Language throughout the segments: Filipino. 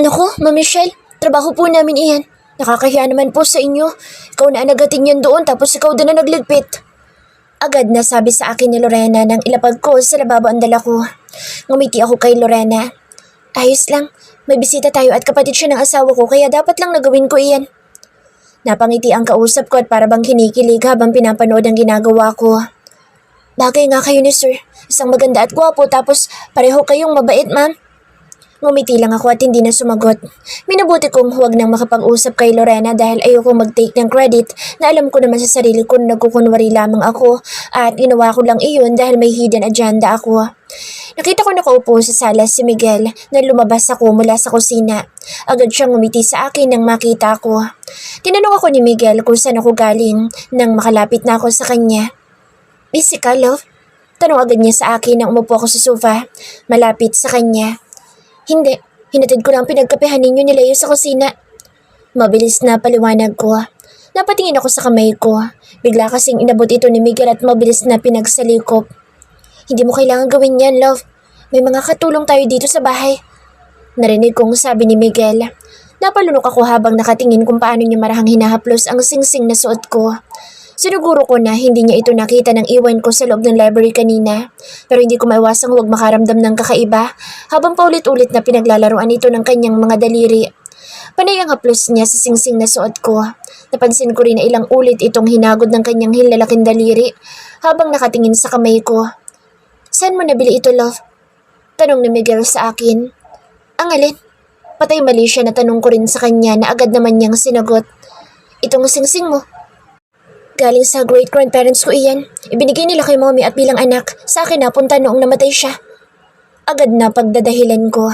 Naku, Ma'am Michelle, trabaho po namin iyan. Nakakahiya naman po sa inyo. Ikaw na nagating yan doon tapos ikaw din na nagligpit. Agad na sabi sa akin ni Lorena nang ilapag ko sa lababo ang dala ko. Ngumiti ako kay Lorena. Ayos lang, may bisita tayo at kapatid siya ng asawa ko kaya dapat lang nagawin ko iyan. Napangiti ang kausap ko at para bang kinikilig habang pinapanood ang ginagawa ko. Bagay nga kayo ni sir. Isang maganda at gwapo tapos pareho kayong mabait, ma'am. Ngumiti lang ako at hindi na sumagot. Minabuti kong huwag nang makapag-usap kay Lorena dahil ayoko mag-take ng credit na alam ko naman sa sarili ko na nagkukunwari lamang ako at ginawa ko lang iyon dahil may hidden agenda ako. Nakita ko nakaupo sa sala si Miguel na lumabas ako mula sa kusina. Agad siyang ngumiti sa akin nang makita ko. Tinanong ako ni Miguel kung saan ako galing nang makalapit na ako sa kanya. Busy ka, love? Tanong agad niya sa akin nang umupo ako sa sofa, malapit sa kanya. Hindi, hinatid ko lang pinagkapehan ninyo ni Leo sa kusina. Mabilis na paliwanag ko. Napatingin ako sa kamay ko. Bigla kasing inabot ito ni Miguel at mabilis na pinagsalikop. Hindi mo kailangan gawin yan, love. May mga katulong tayo dito sa bahay. Narinig kong sabi ni Miguel. Napalunok ako habang nakatingin kung paano niya marahang hinahaplos ang singsing na suot ko. Sinuguro ko na hindi niya ito nakita ng iwan ko sa loob ng library kanina. Pero hindi ko maiwasang huwag makaramdam ng kakaiba habang paulit-ulit na pinaglalaroan ito ng kanyang mga daliri. Panay ang haplos niya sa singsing na suot ko. Napansin ko rin na ilang ulit itong hinagod ng kanyang hilalaking daliri habang nakatingin sa kamay ko. Saan mo nabili ito, love? Tanong ni Miguel sa akin. Ang alin? Patay mali siya na tanong ko rin sa kanya na agad naman niyang sinagot. Itong singsing mo. Galing sa great-grandparents ko iyan. Ibinigay nila kay mommy at bilang anak. Sa akin napunta noong namatay siya. Agad na pagdadahilan ko.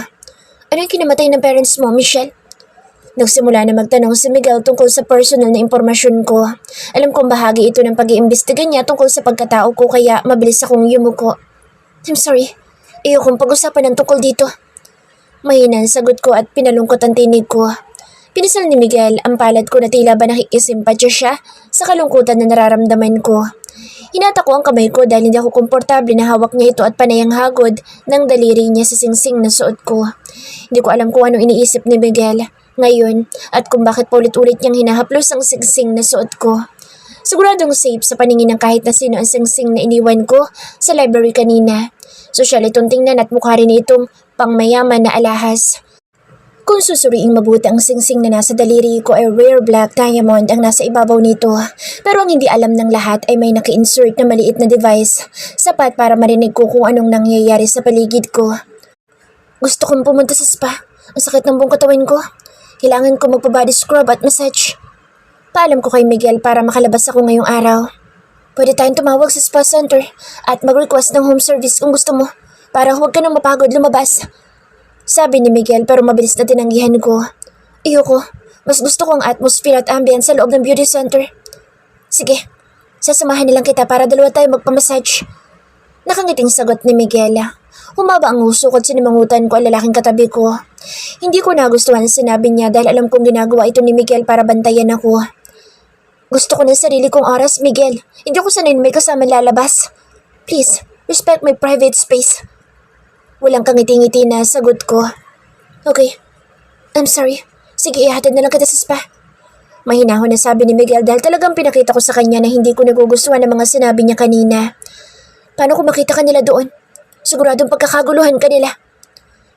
Ano yung kinamatay ng parents mo, Michelle? Nagsimula na magtanong si Miguel tungkol sa personal na impormasyon ko. Alam kong bahagi ito ng pag-iimbestiga niya tungkol sa pagkatao ko kaya mabilis akong yumuko. I'm sorry. Ayokong pag-usapan ng tungkol dito. Mahina ang sagot ko at pinalungkot ang tinig ko. Pinisal ni Miguel ang palad ko na tila ba nakikisimpatya siya sa kalungkutan na nararamdaman ko. Hinata ko ang kamay ko dahil hindi ako komportable na hawak niya ito at panayang hagod ng daliri niya sa singsing na suot ko. Hindi ko alam kung ano iniisip ni Miguel ngayon at kung bakit paulit-ulit niyang hinahaplos ang singsing na suot ko. Siguradong safe sa paningin ng kahit na sino ang singsing na iniwan ko sa library kanina. Sosyal itong tingnan at mukha rin itong pangmayaman na alahas. Kung susuriing mabuti ang singsing na nasa daliri ko ay rare black diamond ang nasa ibabaw nito. Pero ang hindi alam ng lahat ay may naka-insert na maliit na device. Sapat para marinig ko kung anong nangyayari sa paligid ko. Gusto kong pumunta sa spa. Ang sakit ng buong katawan ko. Kailangan ko magpa-body scrub at massage. Paalam ko kay Miguel para makalabas ako ngayong araw. Pwede tayong tumawag sa spa center at mag-request ng home service kung gusto mo para huwag ka nang mapagod lumabas. Sabi ni Miguel pero mabilis na tinanggihan ko. Ayoko. Mas gusto ko ang atmosphere at ambience sa loob ng beauty center. Sige, sasamahan nilang kita para dalawa tayo magpamassage. Nakangiting sagot ni Miguel. Humaba ang uso ko at sinimangutan ko ang lalaking katabi ko. Hindi ko nagustuhan sinabi niya dahil alam kong ginagawa ito ni Miguel para bantayan ako. Gusto ko ng sarili kong oras, Miguel. Hindi ko sanay na may kasama lalabas. Please, respect my private space. Walang kangiti-ngiti na sagot ko. Okay, I'm sorry. Sige, ihatid na lang kita sa spa. Mahinahon na sabi ni Miguel dahil talagang pinakita ko sa kanya na hindi ko nagugustuhan ang mga sinabi niya kanina. Paano kung makita kanila doon? Siguradong pagkakaguluhan kanila.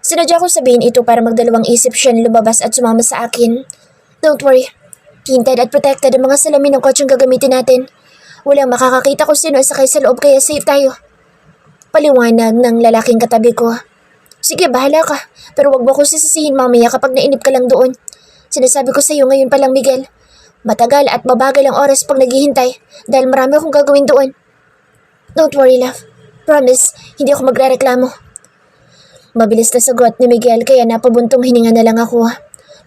Sinadya ko sabihin ito para magdalawang isip siya na lumabas at sumama sa akin. Don't worry. Tinted at protected ang mga salamin ng kotseng gagamitin natin. Walang makakakita kung sino ang sakay sa loob kaya safe tayo. Paliwanag ng lalaking katabi ko. Sige, bahala ka. Pero wag mo akong sisisihin mamaya kapag nainip ka lang doon. Sinasabi ko sa iyo ngayon pa lang, Miguel. Matagal at mabagal ang oras pag naghihintay dahil marami akong gagawin doon. Don't worry, love. Promise, hindi ako magrereklamo. Mabilis na sagot ni Miguel kaya napabuntong hininga na lang ako.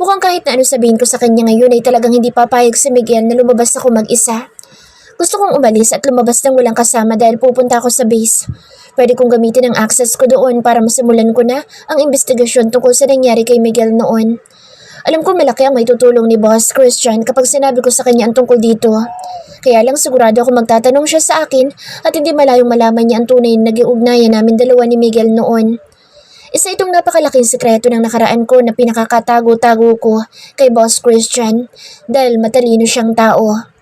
Mukhang kahit na ano sabihin ko sa kanya ngayon ay talagang hindi papayag si Miguel na lumabas ako mag-isa. Gusto kong umalis at lumabas ng walang kasama dahil pupunta ako sa base. Pwede kong gamitin ang access ko doon para masimulan ko na ang investigasyon tungkol sa nangyari kay Miguel noon. Alam ko malaki ang may tutulong ni Boss Christian kapag sinabi ko sa kanya ang tungkol dito. Kaya lang sigurado ako magtatanong siya sa akin at hindi malayong malaman niya ang tunay na nag-iugnayan namin dalawa ni Miguel noon. Isa itong napakalaking sikreto ng nakaraan ko na pinakakatago-tago ko kay Boss Christian dahil matalino siyang tao.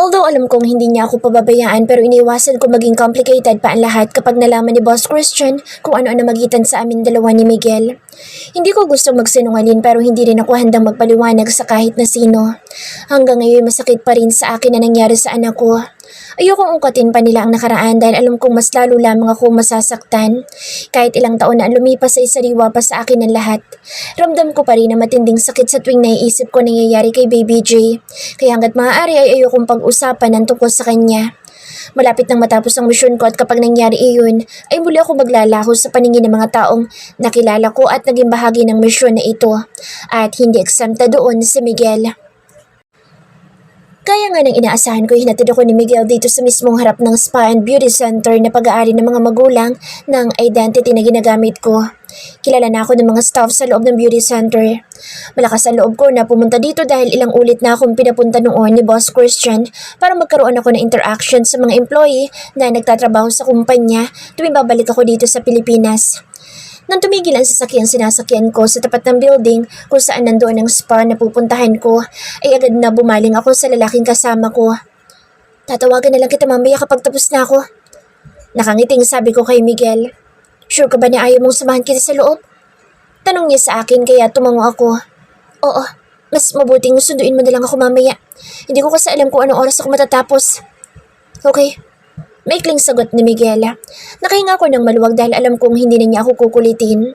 Although alam kong hindi niya ako pababayaan pero iniwasan ko maging complicated pa ang lahat kapag nalaman ni Boss Christian kung ano ang namagitan sa amin dalawa ni Miguel. Hindi ko gustong magsinungaling pero hindi rin ako handang magpaliwanag sa kahit na sino. Hanggang ngayon masakit pa rin sa akin na nangyari sa anak ko. Ayokong ungkatin pa nila ang nakaraan dahil alam kong mas lalo lamang ako masasaktan. Kahit ilang taon na lumipas ay sariwa pa sa akin ang lahat. Ramdam ko pa rin na matinding sakit sa tuwing naiisip ko nangyayari kay Baby J. Kaya hanggat maaari ay ayokong pag-usapan ng tungkol sa kanya. Malapit nang matapos ang misyon ko at kapag nangyari iyon, ay muli ako maglalaho sa paningin ng mga taong nakilala ko at naging bahagi ng misyon na ito. At hindi eksenta doon si Miguel. Kaya nga nang inaasahan ko, hinatid ako ni Miguel dito sa mismong harap ng spa and beauty center na pag-aari ng mga magulang ng identity na ginagamit ko. Kilala na ako ng mga staff sa loob ng beauty center. Malakas ang loob ko na pumunta dito dahil ilang ulit na akong pinapunta noon ni Boss Christian para magkaroon ako ng interaction sa mga employee na nagtatrabaho sa kumpanya tuwing babalik ako dito sa Pilipinas. Nang tumigil ang sasakyang sinasakyan ko sa tapat ng building kung saan nandoon ang spa na pupuntahan ko, ay agad na bumaling ako sa lalaking kasama ko. Tatawagan na lang kita mamaya kapag tapos na ako. Nakangiting sabi ko kay Miguel. Sure ka ba na ayaw mong samahan kita sa loob? Tanong niya sa akin kaya tumango ako. Oo, mas mabuting sunduin mo na lang ako mamaya. Hindi ko kasi alam kung anong oras ako matatapos. Okay. Maikling sagot ni Miguel. Nakahinga ako ng maluwag dahil alam kong hindi na niya ako kukulitin.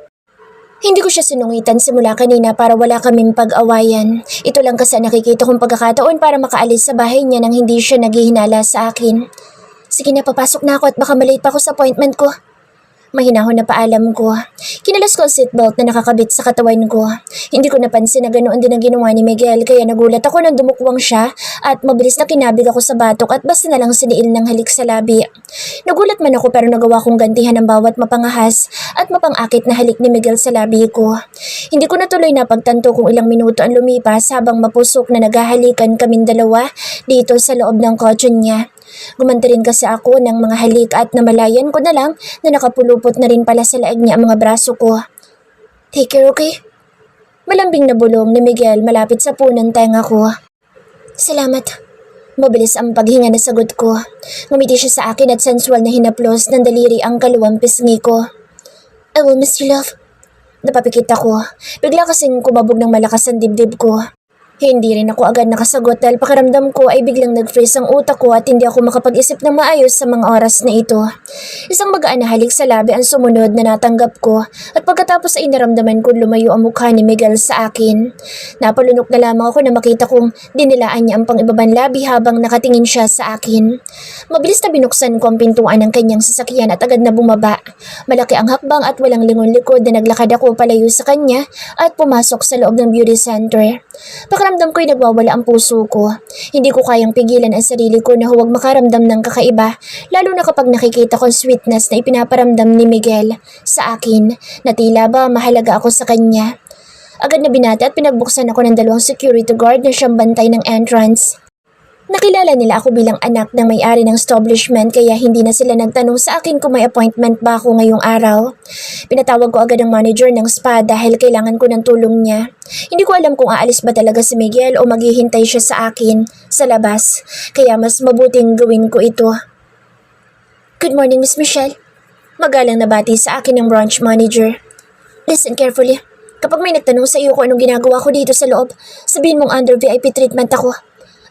Hindi ko siya sinungitan simula kanina para wala kaming pag-awayan. Ito lang kasi nakikita kong pagkakataon para makaalis sa bahay niya nang hindi siya naghihinala sa akin. Sige na, papasok na ako at baka malate pa ako sa appointment ko. Mahinahon na paalam ko. Kinalas ko ang seatbelt na nakakabit sa katawan ko. Hindi ko napansin na ganoon din ang ginawa ni Miguel kaya nagulat ako nang dumukwang siya at mabilis na kinabig ako sa batok at basta na lang siniil ng halik sa labi. Nagulat man ako pero nagawa kong gantihan ang bawat mapangahas at mapangakit na halik ni Miguel sa labi ko. Hindi ko natuloy na pagtanto kung ilang minuto ang lumipas habang mapusok na naghahalikan kaming dalawa dito sa loob ng kotse niya. Gumanti rin kasi ako ng mga halik at namalayan ko na lang na nakapulupot na rin pala sa laig niya ang mga braso ko. Take care, okay? Malambing na bulong ni Miguel malapit sa punong tenga ko. Salamat. Mabilis ang paghinga na sagot ko. Ngumiti siya sa akin at sensual na hinaplos ng daliri ang kaluwang pisngi ko. I will miss you, love. Napapikit ako. Bigla kasing kumabog ng malakas ang dibdib ko. Hindi rin ako agad nakasagot dahil pakiramdam ko ay biglang nag-freeze ang utak ko at hindi ako makapag-isip ng maayos sa mga oras na ito. Isang magaan na halik sa labi ang sumunod na natanggap ko at pagkatapos ay naramdaman ko lumayo ang mukha ni Miguel sa akin. Napalunok na lamang ako na makita kong dinilaan niya ang pang-ibabang labi habang nakatingin siya sa akin. Mabilis na binuksan ko ang pintuan ng kanyang sasakyan at agad na bumaba. Malaki ang hakbang at walang lingon likod na naglakad ako palayo sa kanya at pumasok sa loob ng beauty center. Pakiramdam ko'y nagwawala ang puso ko. Hindi ko kayang pigilan ang sarili ko na huwag makaramdam ng kakaiba, lalo na kapag nakikita ko ang sweetness na ipinaparamdam ni Miguel sa akin na tila ba mahalaga ako sa kanya. Agad na binata at pinagbuksan ako ng dalawang security guard na siyang bantay ng entrance. Nakilala nila ako bilang anak ng may-ari ng establishment kaya hindi na sila nagtanong sa akin kung may appointment ba ako ngayong araw. Pinatawag ko agad ang manager ng spa dahil kailangan ko ng tulong niya. Hindi ko alam kung aalis ba talaga si Miguel o maghihintay siya sa akin sa labas, kaya mas mabuting gawin ko ito. Good morning, Miss Michelle. Magalang nabati sa akin ng branch manager. Listen carefully. Kapag may nagtanong sa iyo kung anong ginagawa ko dito sa loob, sabihin mong under VIP treatment ako.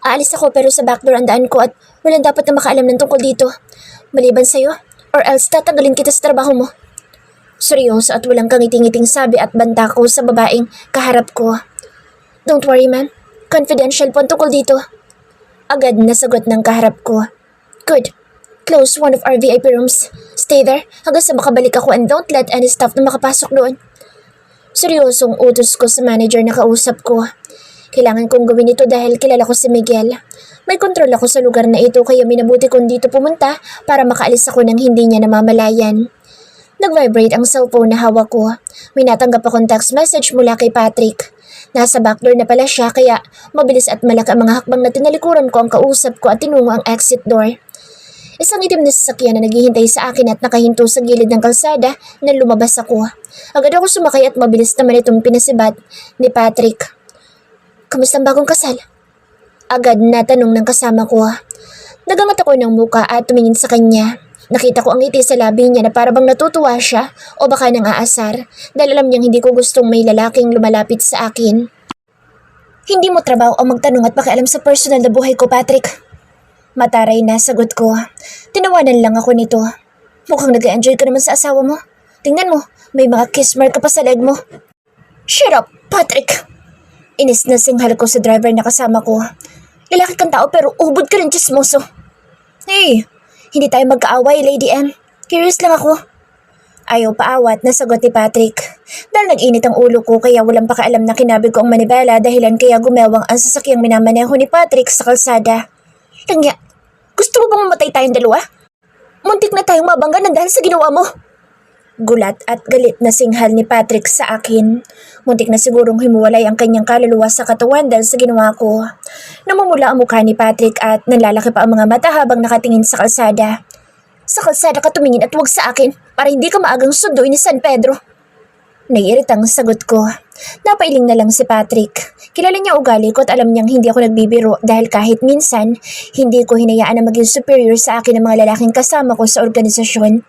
Aalis ako pero sa backdoor ang daan ko at walang dapat na makaalam ng tungkol dito. Maliban sa'yo, or else tatagalin kita sa trabaho mo. Seryoso at walang kangiting-ngiting sabi at banta ko sa babaeng kaharap ko. Don't worry, ma'am. Confidential po ang tungkol dito. Agad na sagot ng kaharap ko. Good. Close one of our VIP rooms. Stay there hanggang sa makabalik ako and don't let any staff na makapasok doon. Seryosong utos ko sa manager na kausap ko. Kailangan kong gawin ito dahil kilala ko si Miguel. May kontrol ako sa lugar na ito kaya minabuti kong dito pumunta para makaalis ako nang hindi niya namamalayan. Nag-vibrate ang cellphone na hawak ko. May natanggap akong text message mula kay Patrick. Nasa backdoor na pala siya kaya mabilis at malaki ang mga hakbang na tinalikuran ko ang kausap ko at tinungo ang exit door. Isang itim na sasakyan na naghihintay sa akin at nakahinto sa gilid ng kalsada na lumabas ako. Agad ako sumakay at mabilis naman itong pinasibat ni Patrick. Kamusta ang bagong kasal? Agad na tanong ng kasama ko. Nagangat ako ng muka at tumingin sa kanya. Nakita ko ang ngiti sa labi niya na parabang natutuwa siya o baka nang aasar dahil alam niyang hindi ko gustong may lalaking lumalapit sa akin. Hindi mo trabaho o magtanong at pakialam sa personal na buhay ko, Patrick. Mataray na sagot ko. Tinawanan lang ako nito. Mukhang nag-enjoy ka naman sa asawa mo. Tingnan mo, may mga kiss mark ka pa sa leg mo. Shut up, Patrick! Inis na singhal ko sa driver na kasama ko. Lalaki kang tao pero ubod ka rin chismoso. Hey, hindi tayo magkaaway, Lady M. Curious lang ako. Ayaw paawat na sagot ni Patrick. Dahil nag-init ang ulo ko kaya walang pakialam na kinabig ko ang manibela dahilan kaya gumewang ang sasakyang minamaneho ni Patrick sa kalsada. Tangya, gusto mo bang mamatay tayong dalawa? Muntik na tayong mabangga dahil sa ginawa mo. Gulat at galit na singhal ni Patrick sa akin. Muntik na sigurong himuwalay ang kanyang kaluluwa sa katawan dahil sa ginawa ko. Namumula ang mukha ni Patrick at nanlalaki pa ang mga mata habang nakatingin sa kalsada. Sa kalsada ka tumingin at huwag sa akin para hindi ka maagang sunduin ni San Pedro. Naiiritang sagot ko. Napailing na lang si Patrick. Kilala niya ugali ko at alam niyang hindi ako nagbibiro dahil kahit minsan, hindi ko hinayaan na maging superior sa akin ng mga lalaking kasama ko sa organisasyon.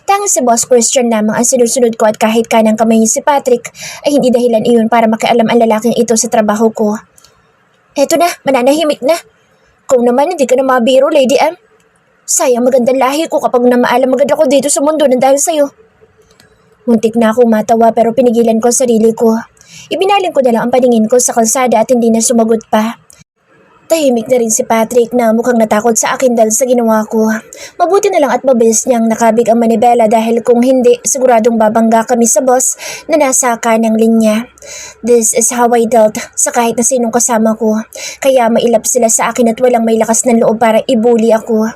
Tanging si Boss Christian lamang ang sinusunod ko at kahit kanang kamay niya si Patrick ay hindi dahilan iyon para makialam ang lalaking ito sa trabaho ko. Eto na, mananahimik na. Kung naman hindi ka na mabiro, Lady M. Sayang magandang lahi ko kapag namaalam agad ako dito sa mundo ng dahil sa'yo. Muntik na akong matawa pero pinigilan ko ang sarili ko. Ibinaling ko na lang ang paningin ko sa kalsada at hindi na sumagot pa. Tahimik na rin si Patrick na mukhang natakot sa akin dahil sa ginawa ko. Mabuti na lang at mabilis niyang nakabig ang manibela dahil kung hindi, siguradong babangga kami sa boss na nasa kanang linya. This is how I dealt sa kahit na sinong kasama ko. Kaya mailap sila sa akin at walang may lakas ng loob para ibuli ako.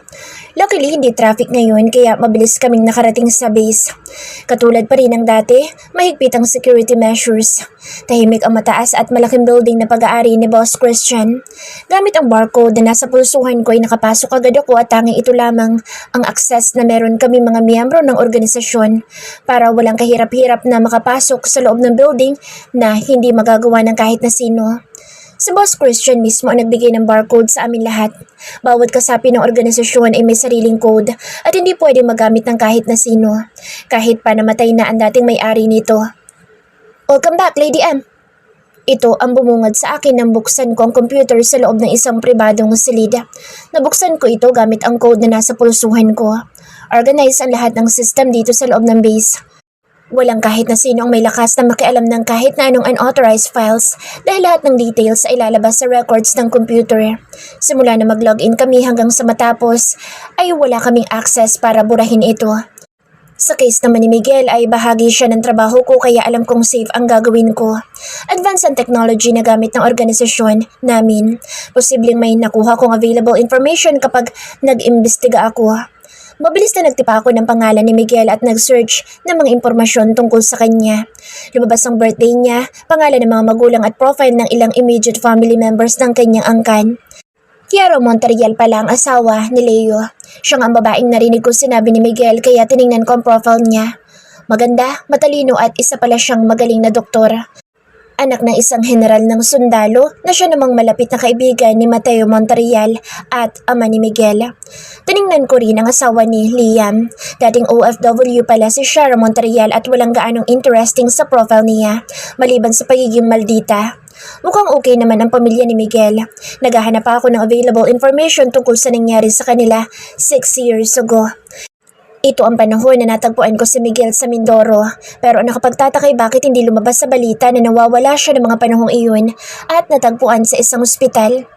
Luckily, hindi traffic ngayon kaya mabilis kaming nakarating sa base. Katulad pa rin ng dati, mahigpit ang security measures. Tahimik ang mataas at malaking building na pag-aari ni Boss Christian. Gamit ang barcode na nasa pulsuhan ko ay nakapasok agad ako at tanging ito lamang ang access na meron kami mga miyembro ng organisasyon para walang kahirap-hirap na makapasok sa loob ng building na hindi magagawa ng kahit na sino. Si Boss Christian mismo ang nagbigay ng barcode sa amin lahat. Bawat kasapi ng organisasyon ay may sariling code at hindi pwedeng magamit ng kahit na sino. Kahit pa namatay na ang dating may-ari nito. Welcome back, Lady M. Ito ang bumungad sa akin nang buksan ko ang computer sa loob ng isang pribadong silid. Nabuksan ko ito gamit ang code na nasa pulsuhan ko. Organize ang lahat ng system dito sa loob ng base. Walang kahit na sino ang may lakas na makialam ng kahit na anong unauthorized files dahil lahat ng details ay ilalabas sa records ng computer. Simula na mag-login kami hanggang sa matapos ay wala kaming access para burahin ito. Sa case naman ni Miguel ay bahagi siya ng trabaho ko kaya alam kong safe ang gagawin ko. Advanced ang technology na gamit ng organisasyon namin. Posibleng may nakuha kong available information kapag nag-imbestiga ako. Mabilis na nagtipa ako ng pangalan ni Miguel at nag-search ng mga impormasyon tungkol sa kanya. Lumabas ang birthday niya, pangalan ng mga magulang at profile ng ilang immediate family members ng kanyang angkan. Kiara Monterreal pala ang asawa ni Leo. Siyang ang babaeng narinig ko sinabi ni Miguel kaya tiningnan ko ang profile niya. Maganda, matalino at isa pala siyang magaling na doktor. Anak ng isang general ng sundalo na siya namang malapit na kaibigan ni Mateo Monterreal at ama ni Miguel. Tiningnan ko rin ang asawa ni Liam. Dating OFW pala si Shara Monterreal at walang gaanong interesting sa profile niya, maliban sa pagiging maldita. Mukhang okay naman ang pamilya ni Miguel. Naghahanap pa ako ng available information tungkol sa nangyari sa kanila 6 years ago. Ito ang panahon na natagpuan ko si Miguel sa Mindoro, pero nakapagtatakay bakit hindi lumabas sa balita na nawawala siya ng mga panahong iyon at natagpuan sa isang ospital.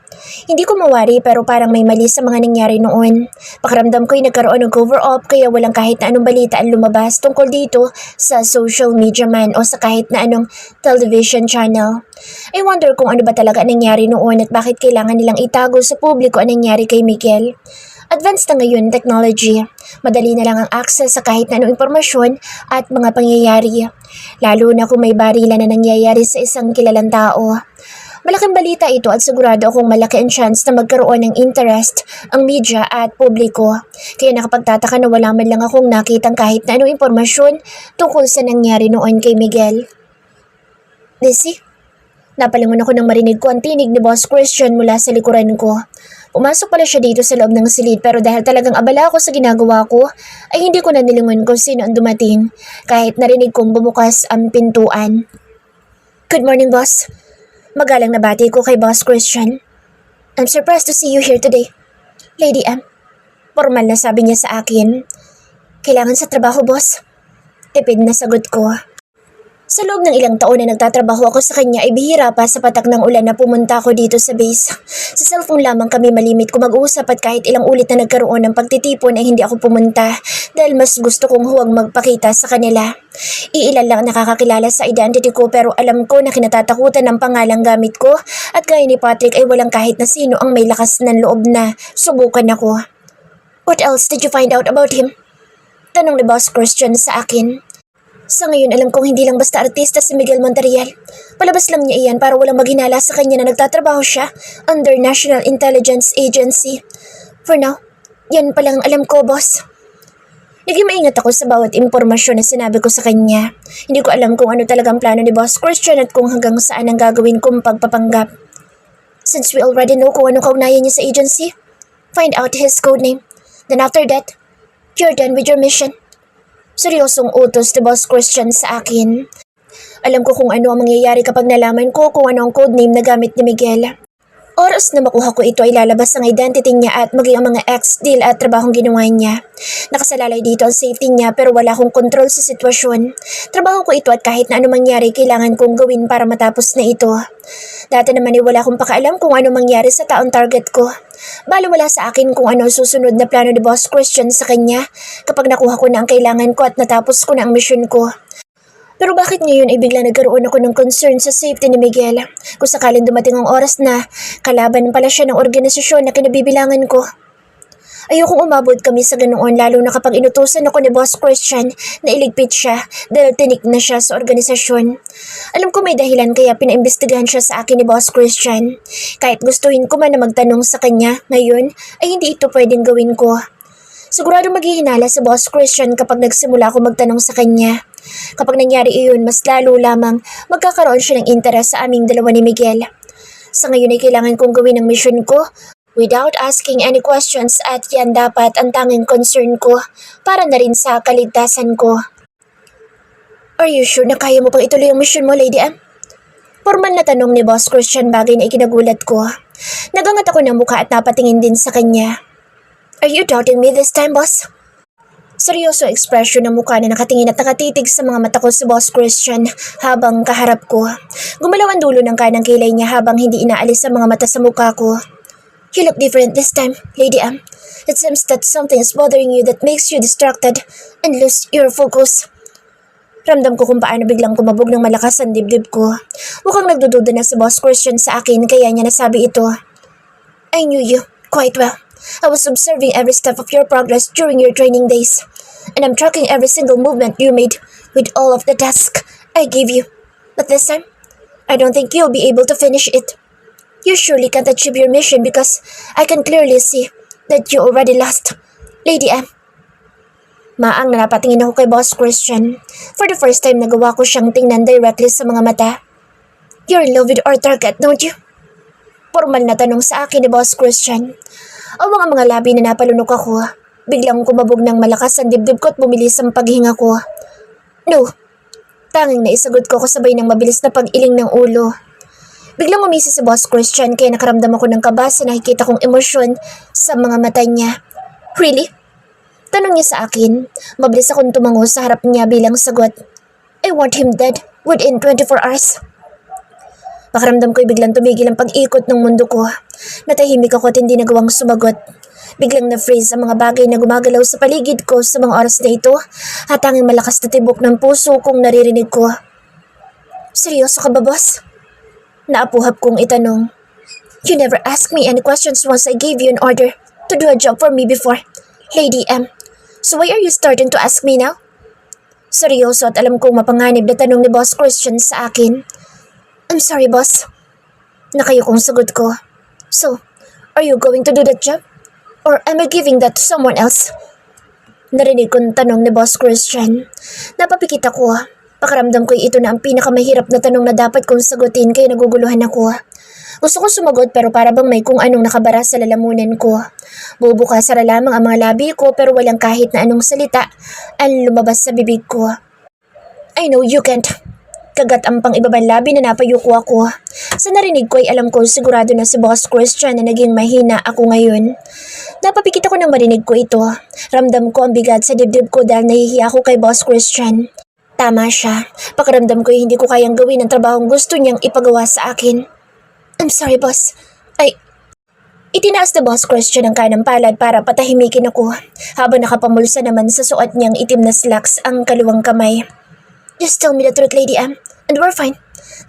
Hindi ko mawari pero parang may mali sa mga nangyari noon. Pakiramdam ko'y nagkaroon ng cover-up kaya walang kahit na anong balita ang lumabas tungkol dito sa social media man o sa kahit na anong television channel. I wonder kung ano ba talaga nangyari noon at bakit kailangan nilang itago sa publiko ang nangyari kay Miguel. Advanced na ngayon technology. Madali na lang ang access sa kahit na anong impormasyon at mga pangyayari. Lalo na kung may barilan na nangyayari sa isang kilalang tao. Malaking balita ito at sigurado akong malaki ang chance na magkaroon ng interest ang media at publiko. Kaya nakapagtataka na wala man lang akong nakitang kahit na anong impormasyon tungkol sa nangyari noon kay Miguel. Lizzie, napalingon ako nang marinig ko ang tinig ni Boss Christian mula sa likuran ko. Pumasok pala siya dito sa loob ng silid pero dahil talagang abala ako sa ginagawa ko, ay hindi ko na nilingon kung sino ang dumating kahit narinig kong bumukas ang pintuan. Good morning, boss. Magalang na bati ko kay Boss Christian. I'm surprised to see you here today, Lady M. Formal na sabi niya sa akin. Kailangan sa trabaho, boss. Tipid na sagot ko. Sa loob ng ilang taon na nagtatrabaho ako sa kanya ay bihira pa sa patak ng ulan na pumunta ako dito sa base. Sa cellphone lamang kami malimit kung mag-uusap at kahit ilang ulit na nagkaroon ng pagtitipon ay hindi ako pumunta dahil mas gusto kong huwag magpakita sa kanila. Iilan lang nakakakilala sa identity ko pero alam ko na kinatatakutan ng pangalang gamit ko at gaya ni Patrick ay walang kahit na sino ang may lakas ng loob na subukan ako. What else did you find out about him? Tanong ni Boss Christian sa akin. Sa ngayon alam kong hindi lang basta artista si Miguel Monterreal. Palabas lang niya iyan para walang maghinala sa kanya na nagtatrabaho siya under National Intelligence Agency. For now, yan palang alam ko, boss. Naging maingat ako sa bawat impormasyon na sinabi ko sa kanya. Hindi ko alam kung ano talagang plano ni Boss Christian at kung hanggang saan ang gagawin kong pagpapanggap. Since we already know kung anong kaugnayan niya sa agency, find out his code name. Then after that, you're done with your mission. Seryosong utos ni Boss Christian sa akin. Alam ko kung ano ang mangyayari kapag nalaman ko kung ano ang codename na gamit ni Miguel. Oras na makuha ko ito ay lalabas ang identity niya at maging ang mga ex-deal at trabahong ginawa niya. Nakasalalay dito ang safety niya pero wala akong kontrol sa sitwasyon. Trabaho ko ito at kahit na ano mangyari kailangan kong gawin para matapos na ito. Dati naman ay wala akong pakaalam kung ano mangyari sa taong target ko. Balo wala sa akin kung ano ang susunod na plano ni Boss Christian sa kanya kapag nakuha ko na ang kailangan ko at natapos ko na ang mission ko. Pero bakit ngayon ay bigla nagkaroon ako ng concern sa safety ni Miguel? Kung sakaling dumating ang oras na kalaban pala siya ng organisasyon na kinabibilangan ko. Ayokong umabot kami sa ganoon lalo na kapag inutusan ako ni Boss Christian na iligpit siya dahil tinik na siya sa organisasyon. Alam ko may dahilan kaya pinaimbestigahan siya sa akin ni Boss Christian. Kahit gustuhin ko man na magtanong sa kanya ngayon ay hindi ito pwedeng gawin ko. Sigurado maghihinala si Boss Christian kapag nagsimula ako magtanong sa kanya. Kapag nangyari iyon, mas lalo lamang magkakaroon siya ng interes sa aming dalawa ni Miguel. Sa ngayon ay kailangan kong gawin ang mission ko without asking any questions at yan dapat ang tanging concern ko para na rin sa kaligtasan ko. Are you sure na kaya mo pang ituloy ang mission mo, Lady M? Formal na tanong ni Boss Christian bagay na ikinagulat ko. Nagangat ako ng mukha at napatingin din sa kanya. Are you doubting me this time, boss? Seryoso ekspresyon ng mukha na nakatingin at nakatitig sa mga mata ko si Boss Christian habang kaharap ko. Gumalaw ang dulo ng kanang kilay niya habang hindi inaalis ang mga mata sa mukha ko. You look different this time, Lady M. It seems that something is bothering you that makes you distracted and lose your focus. Ramdam ko kung paano biglang kumabog ng malakas ang dibdib ko. Mukhang nagdududa na si Boss Christian sa akin kaya niya nasabi ito. I knew you quite well. I was observing every step of your progress during your training days, and I'm tracking every single movement you made with all of the tasks I gave you. But this time, I don't think you'll be able to finish it. You surely can't achieve your mission because I can clearly see that you already lost, Lady M. Maang na napatingin ako kay Boss Christian. For the first time, nagawa ko siyang tingnan directly sa mga mata. You're in love with our target, don't you? Formal na tanong sa akin ni Boss Christian. Ang mga labi na napalunok ako. Biglang kumabog ng malakas ang dibdib ko at bumilis ang paghinga ko. No. Tanging naisagot ko kasabay ng mabilis na pag-iling ng ulo. Biglang umisi si Boss Christian kaya nakaramdam ako ng kaba sa nakikita kong emosyon sa mga mata niya. Really? Tanong niya sa akin. Mabilis akong tumango sa harap niya bilang sagot. I want him dead within 24 hours. Pakaramdam ko'y biglang tumigil ang pag-ikot ng mundo ko. Natahimik ako at hindi nagawang sumagot. Biglang na-freeze ang mga bagay na gumagalaw sa paligid ko sa mga oras na ito at tanging malakas na tibok ng puso kong naririnig ko. Seryoso ka ba, boss? Naapuhap kong itanong. You never asked me any questions once I gave you an order to do a job for me before, Lady M. So why are you starting to ask me now? Seryoso at alam kong mapanganib na tanong ni Boss Christian sa akin. I'm sorry, boss. Nakayukong sagot ko. So, are you going to do that job? Or am I giving that to someone else? Narinig kong tanong ni Boss Christian. Napapikit ako. Pakiramdam ko ito na ang pinakamahirap na tanong na dapat kong sagutin kaya naguguluhan ako. Gusto kong sumagot pero para bang may kung anong nakabara sa lalamunan ko. Bubukasan na lamang ang mga labi ko pero walang kahit na anong salita ang lumabas sa bibig ko. I know you can't. Kagat ang pang-ibabang labi na napayuko ako. Sa narinig ko ay alam ko sigurado na si Boss Christian na naging mahina ako ngayon. Napapikit ako nang marinig ko ito. Ramdam ko ang bigat sa dibdib ko dahil nahihiya ako kay Boss Christian. Tama siya. Pakiramdam ko ay hindi ko kayang gawin ang trabahong gusto niyang ipagawa sa akin. I'm sorry, boss. Itinaas na Boss Christian ang kanang palad para patahimikin ako habang nakapamulsa naman sa suot niyang itim na slacks ang kaliwang kamay. Just tell me the truth, Lady M, and we're fine.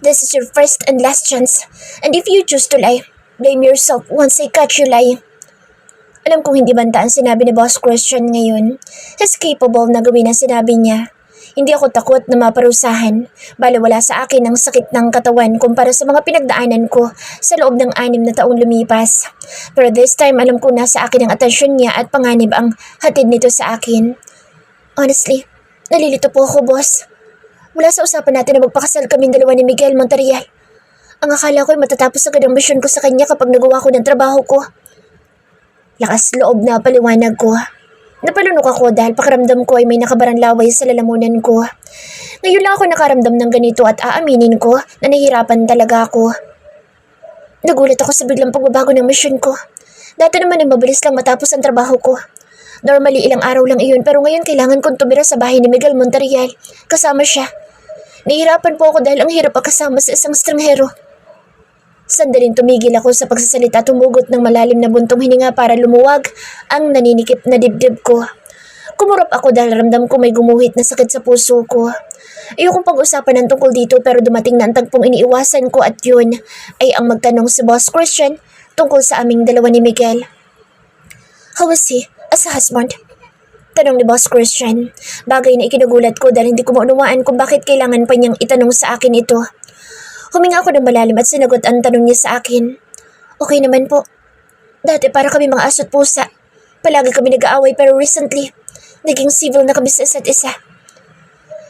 This is your first and last chance, and if you choose to lie, blame yourself once I catch you lying. Alam kong hindi banta ang sinabi ni Boss Christian ngayon. He's capable na gawin ang sinabi niya. Hindi ako takot na maparusahan. Baliwala sa akin ang sakit ng katawan kumpara sa mga pinagdaanan ko sa loob ng 6 na taong lumipas. Pero this time alam ko na sa akin ang atensyon niya at panganib ang hatid nito sa akin. Honestly, nalilito po ako, boss. Mula sa usapan natin na magpakasal kaming dalawa ni Miguel Monterrial. Ang akala ko ay matatapos agad ang misyon ko sa kanya kapag nagawa ko ng trabaho ko. Lakas loob na paliwanag ko. Napalunok ako dahil pakiramdam ko ay may nakabarang laway sa lalamunan ko. Ngayon lang ako nakaramdam ng ganito at aaminin ko na nahihirapan talaga ako. Nagulat ako sa biglang pagbabago ng misyon ko. Dati naman ay mabilis lang matapos ang trabaho ko. Normally ilang araw lang iyon pero ngayon kailangan kong tumira sa bahay ni Miguel Monterrial. Kasama siya. Nahihirapan po ako dahil ang hirap kasama sa isang estranghero. Sandaling tumigil ako sa pagsasalita at humugot ng malalim na buntong hininga para lumuwag ang naninikip na dibdib ko. Kumurap ako dahil ramdam ko may gumuhit na sakit sa puso ko. Ayokong pag-usapan ng tungkol dito pero dumating na ang tagpong iniiwasan ko at yun ay ang magtanong si Boss Christian tungkol sa aming dalawa ni Miguel. How was he as a husband? Tanong ni Boss Christian. Bagay na ikinagulat ko dahil hindi ko maunawaan kung bakit kailangan pa niyang itanong sa akin ito. Huminga ako ng malalim at sinagot ang tanong niya sa akin. Okay naman po. Dati para kami mga aso't pusa. Palagi kami nag-aaway pero recently, naging civil na kami sa isa't isa.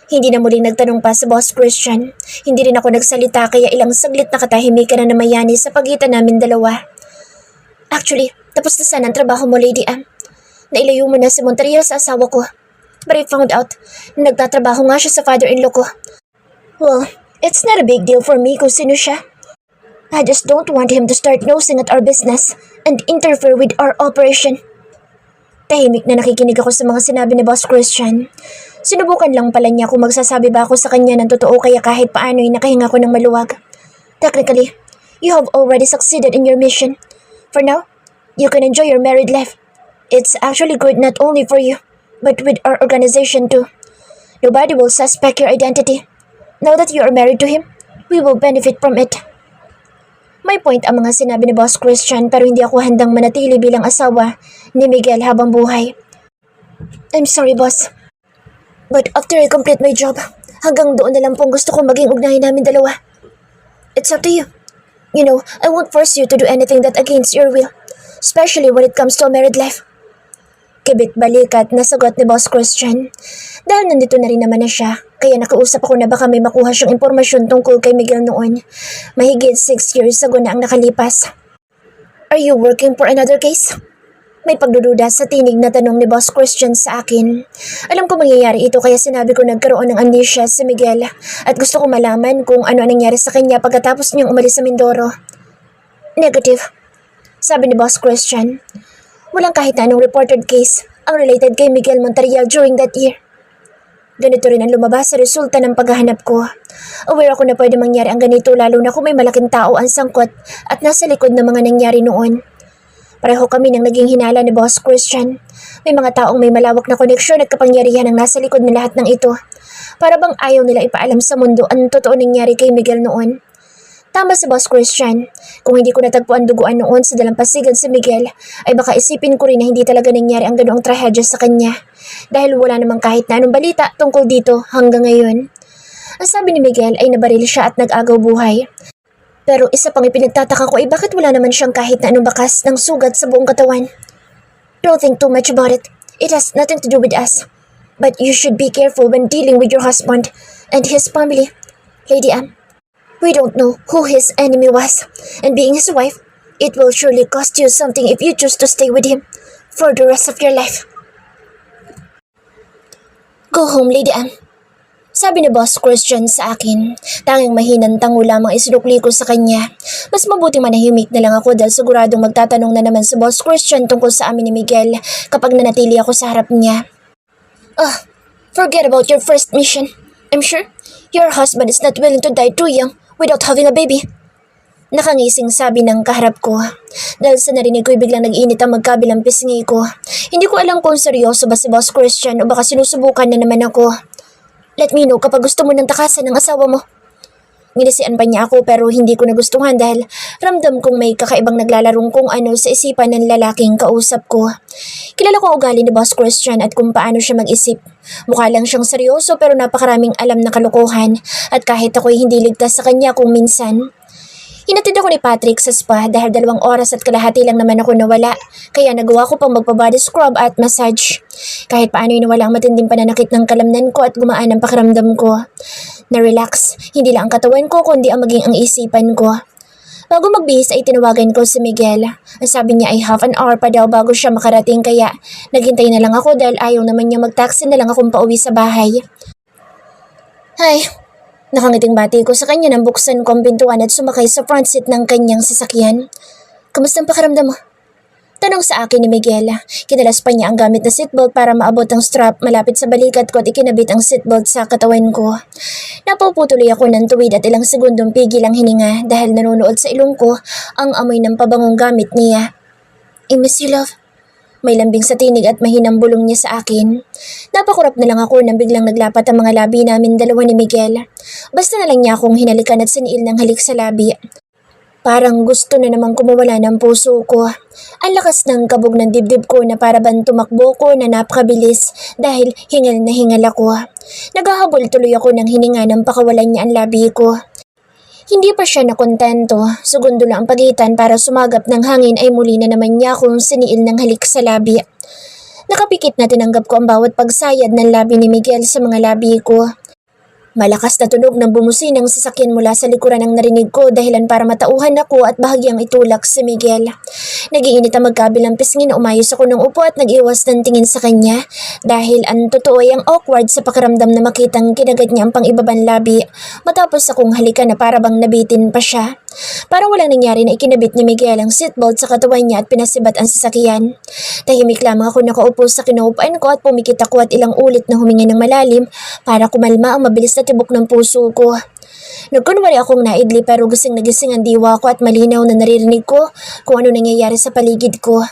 Hindi na muling nagtanong pa sa Boss Christian. Hindi rin ako nagsalita kaya ilang saglit na katahimikan na namayani sa pagitan namin dalawa. Actually, tapos na sana ang trabaho mo, Lady M. Nailayo mo na si Monterrial sa asawa ko. But I found out na nagtatrabaho nga siya sa father-in-law ko. Well, it's not a big deal for me kung sino siya. I just don't want him to start nosing at our business and interfere with our operation. Tahimik na nakikinig ako sa mga sinabi ni Boss Christian. Sinubukan lang pala niya kung magsasabi ba ako sa kanya ng totoo kaya kahit paano ay nakahinga ko ng maluwag. Technically, you have already succeeded in your mission. For now, you can enjoy your married life. It's actually good not only for you, but with our organization too. Nobody will suspect your identity. Now that you are married to him, we will benefit from it. May point ang mga sinabi ni Boss Christian pero hindi ako handang manatili bilang asawa ni Miguel habang buhay. I'm sorry, boss. But after I complete my job, hanggang doon na lang pong gusto kong maging ugnayan namin dalawa. It's up to you. You know, I won't force you to do anything that against your will, especially when it comes to a married life. Kibit balikat na sagot ni Boss Christian. Dahil nandito na rin naman na siya, kaya nakausap ako na baka may makuha siyang impormasyon tungkol kay Miguel noon. Mahigit 6 years ago na ang nakalipas. Are you working for another case? May pagdududa sa tinig na tanong ni Boss Christian sa akin. Alam ko mangyayari ito kaya sinabi ko nagkaroon ng amnesia si Miguel at gusto ko malaman kung ano nangyari sa kanya pagkatapos niyang umalis sa Mindoro. Negative, sabi ni Boss Christian. Walang kahit na anong reported case ang related kay Miguel Monterrial during that year. Ganito rin ang lumabas sa resulta ng paghahanap ko. Aware ako na pwede mangyari ang ganito lalo na kung may malaking tao ang sangkot at nasa likod ng mga nangyari noon. Pareho kami nang naging hinala ni Boss Christian. May mga taong may malawak na koneksyon at kapangyarihan ang nasa likod ng lahat ng ito. Para bang ayaw nila ipaalam sa mundo ang totoo nangyari kay Miguel noon. Tama si Boss Christian. Kung hindi ko natagpuan duguan noon sa dalampasigan si Miguel, ay baka isipin ko rin na hindi talaga nangyari ang ganoong trahedya sa kanya. Dahil wala namang kahit na anong balita tungkol dito hanggang ngayon. Ang sabi ni Miguel ay nabaril siya at nag-agaw buhay. Pero isa pang ipinagtataka ko ay bakit wala naman siyang kahit na anong bakas ng sugat sa buong katawan. Don't think too much about it. It has nothing to do with us. But you should be careful when dealing with your husband and his family, Lady Anne. We don't know who his enemy was, and being his wife, it will surely cost you something if you choose to stay with him for the rest of your life. Go home, Lady Anne. Sabi ni Boss Christian sa akin, tanging mahinang tango lamang isinukli ko sa kanya. Mas mabuting manahimik na lang ako dahil siguradong magtatanong na naman si Boss Christian tungkol sa amin ni Miguel kapag nanatili ako sa harap niya. Forget about your first mission. I'm sure your husband is not willing to die too young without having a baby. Nakangising sabi ng kaharap ko. Dahil sa narinig ko'y biglang nag-init ang magkabilang pisngi ko. Hindi ko alam kung seryoso ba si Boss Christian o baka sinusubukan na naman ako. Let me know kapag gusto mo ng takasan ng asawa mo. Nginisian pa niya ako pero hindi ko nagustuhan dahil ramdam kong may kakaibang naglalarong kung ano sa isipan ng lalaking kausap ko. Kilala ko ang ugali ni Boss Christian at kung paano siya mag-isip. Mukha lang siyang seryoso pero napakaraming alam na kalokohan at kahit ako'y hindi ligtas sa kanya kung minsan. Hinatid ako ni Patrick sa spa dahil 2 oras at kalahati lang naman ako nawala, kaya nagawa ko pang magpa-body scrub at massage. Kahit paano'y nawala ang matinding pananakit ng kalamnan ko at gumaan ang pakiramdam ko. Na-relax, hindi lang ang katawan ko kundi ang maging ang isipan ko. Bago magbihis ay tinawagan ko si Miguel. Ang sabi niya ay half an hour pa daw bago siya makarating kaya naghintay na lang ako dahil ayaw naman niya mag-taxi na lang akong pauwi sa bahay. Ay, nakangiting bati ko sa kanya nang buksan ko ang pintuan at sumakay sa front seat ng kanyang sasakyan. Kamusta ang pakiramdam mo? Tanong sa akin ni Miguel. Kinalas pa niya ang gamit na seatbelt para maabot ang strap malapit sa balikat ko at ikinabit ang seatbelt sa katawan ko. Napaupo tuloy ako ng tuwid at ilang segundong pigil ang hininga dahil nanonood sa ilong ko ang amoy ng pabangong gamit niya. I miss you, love. May lambing sa tinig at mahinang bulong niya sa akin. Napakurap na lang ako nang biglang naglapat ang mga labi namin dalawa ni Miguel. Basta na lang niya akong hinalikan at siniil ng halik sa labi. Parang gusto na namang kumawala ng puso ko. Ang lakas ng kabog ng dibdib ko na para bang tumakbo ko na napakabilis dahil hingal na hingal ako. Naghahabol tuloy ako ng hininga nang pakawalan niya ang labi ko. Hindi pa siya nakontento. Segundo lang ang pagitan para sumagap ng hangin ay muli na naman niya akong siniil ng halik sa labi. Nakapikit na tinanggap ko ang bawat pagsayad ng labi ni Miguel sa mga labi ko. Malakas na tunog ng bumusinang sasakyan mula sa likuran ang narinig ko dahilan para matauhan ako at bahagyang itulak si Miguel. Nagiinit ang magkabilang pisngi na umayos ako ng upo at nag-iwas ng tingin sa kanya dahil ang totoo ay ang awkward sa pakiramdam na makitang kinagat niya ang pang-ibabang labi matapos akong halikan na para bang nabitin pa siya. Parang walang nangyari na ikinabit ni Miguel ang seatbelt sa katawan niya at pinasibat ang sasakyan. Tahimik lamang ako nakaupo sa kinuupuan ko at pumikit ako at ilang ulit na huminga ng malalim para kumalma ang mabilis na tibok ng puso ko. Nagkunwari akong naidli pero gising na gising ang diwa ko at malinaw na naririnig ko kung ano nangyayari sa paligid ko.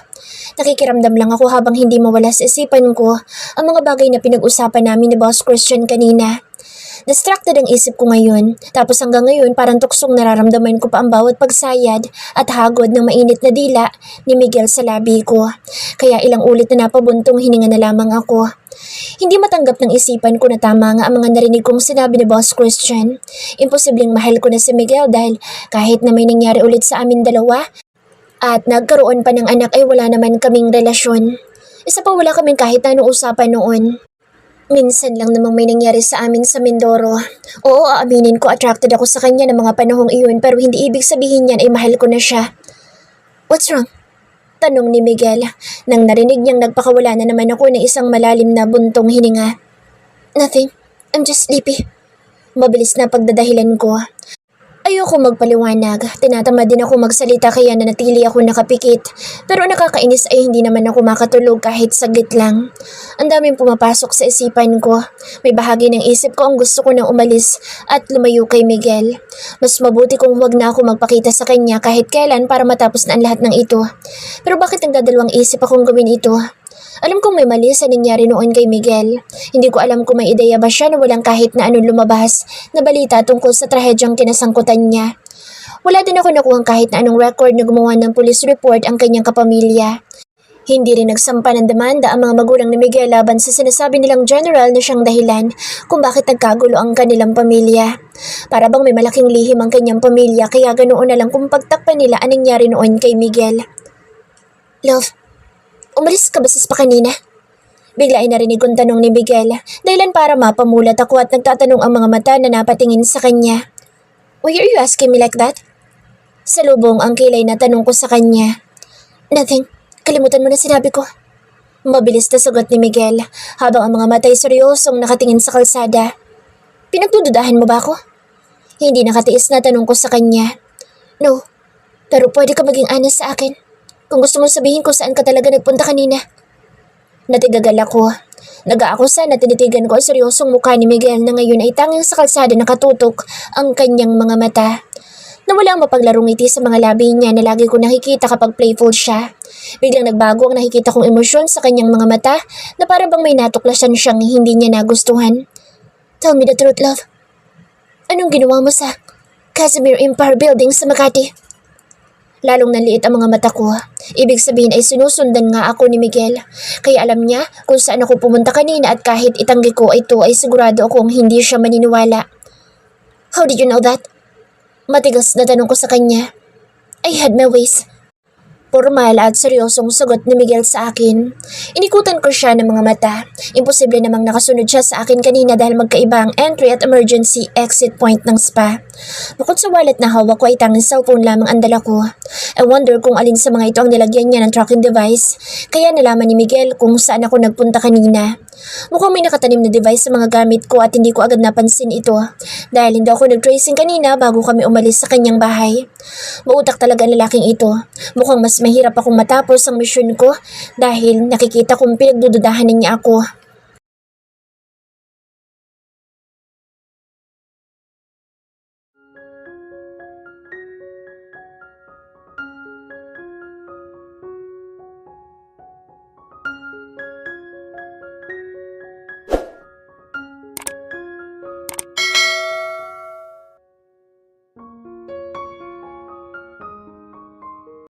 Nakikiramdam lang ako habang hindi mawala sa isipan ko ang mga bagay na pinag-usapan namin ni Boss Christian kanina. Distracted ang isip ko ngayon, tapos hanggang ngayon parang tuksong nararamdaman ko pa ang bawat pagsayad at hagod ng mainit na dila ni Miguel sa labi ko. Kaya ilang ulit na napabuntong hininga na lamang ako. Hindi matanggap ng isipan ko na tama nga ang mga narinig kong sinabi ni Boss Christian. Imposibleng mahal ko na si Miguel dahil kahit na may nangyari ulit sa amin dalawa at nagkaroon pa ng anak ay wala naman kaming relasyon. Isa pa wala kaming kahit na anong usapan noon. Minsan lang namang may nangyari sa amin sa Mindoro. Oo, aaminin ko attracted ako sa kanya ng mga panahong iyon pero hindi ibig sabihin niyan ay mahal ko na siya. What's wrong? Tanong ni Miguel nang narinig niyang nagpakawala na naman ako ng isang malalim na buntong hininga. Nothing. I'm just sleepy. Mabilis na pagdadahilan ko. Ayoko magpaliwanag. Tinatamad din ako magsalita kaya nanatili ako nakapikit. Pero nakakainis ay hindi naman ako makatulog kahit saglit lang. Ang daming pumapasok sa isipan ko. May bahagi ng isip ko ang gusto ko nang umalis at lumayo kay Miguel. Mas mabuti kung huwag na ako magpakita sa kanya kahit kailan para matapos na ang lahat ng ito. Pero bakit nagdadalawang isip akong gawin ito? Alam kong may mali sa nangyari noon kay Miguel. Hindi ko alam kung may ideya ba siya na walang kahit na anong lumabas na balita tungkol sa trahedyang kinasangkutan niya. Wala din ako nakuhang kahit na anong record na gumawa ng police report ang kanyang kapamilya. Hindi rin nagsampa ng demanda ang mga magulang ni Miguel laban sa sinasabi nilang general na siyang dahilan kung bakit nagkagulo ang kanilang pamilya. Para bang may malaking lihim ang kanyang pamilya kaya ganoon na lang kung pagtakpan nila anong nangyari noon kay Miguel. Love, umalis ka ba sis pa kanina? Bigla ay narinig kong tanong ni Miguel, dahilan para mapamulat ako at nagtatanong ang mga mata na napatingin sa kanya. Why are you asking me like that? Salubong ang kilay na tanong ko sa kanya. Nothing. Kalimutan mo na sinabi ko. Mabilis na sagot ni Miguel habang ang mga matay seryosong nakatingin sa kalsada. Pinagdududahan mo ba ako? Hindi nakatiis na tanong ko sa kanya. No, pero pwede ka maging honest sa akin. Kung gusto mong sabihin ko saan ka talaga nagpunta kanina. Natigagal ako. Nag-aakusa na tinitigan ko ang seryosong mukha ni Miguel na ngayon ay tanging sa kalsada nakatutok ang kanyang mga mata. Nawala ang mapaglarong ngiti sa mga labi niya na lagi ko nakikita kapag playful siya. Biglang nagbago ang nakikita kong emosyon sa kanyang mga mata na para bang may natuklasan siyang hindi niya nagustuhan. Tell me the truth, love. Anong ginawa mo sa Casimir Empire Building sa Makati? Lalong naliit ang mga mata ko. Ibig sabihin ay sinusundan nga ako ni Miguel. Kaya alam niya kung saan ako pumunta kanina at kahit itanggi ko ito ay sigurado akong hindi siya maniniwala. How did you know that? Matigas na tanong ko sa kanya. I had my ways. Formal at seryosong sagot ni Miguel sa akin. Inikutan ko siya ng mga mata. Imposible namang nakasunod siya sa akin kanina dahil magkaiba ang entry at emergency exit point ng spa. Bukod sa wallet na hawak ko ay tanging cellphone lamang ang dala ko. I wonder kung alin sa mga ito ang nilagyan niya ng tracking device. Kaya nalaman ni Miguel kung saan ako nagpunta kanina. Mukhang may nakatanim na device sa mga gamit ko at hindi ko agad napansin ito dahil hindi ako nag-tracing kanina bago kami umalis sa kanyang bahay. Mautak talaga ang lalaking ito. Mukhang mas mahirap akong matapos ang misyon ko dahil nakikita kong pinagdududahan niya ako.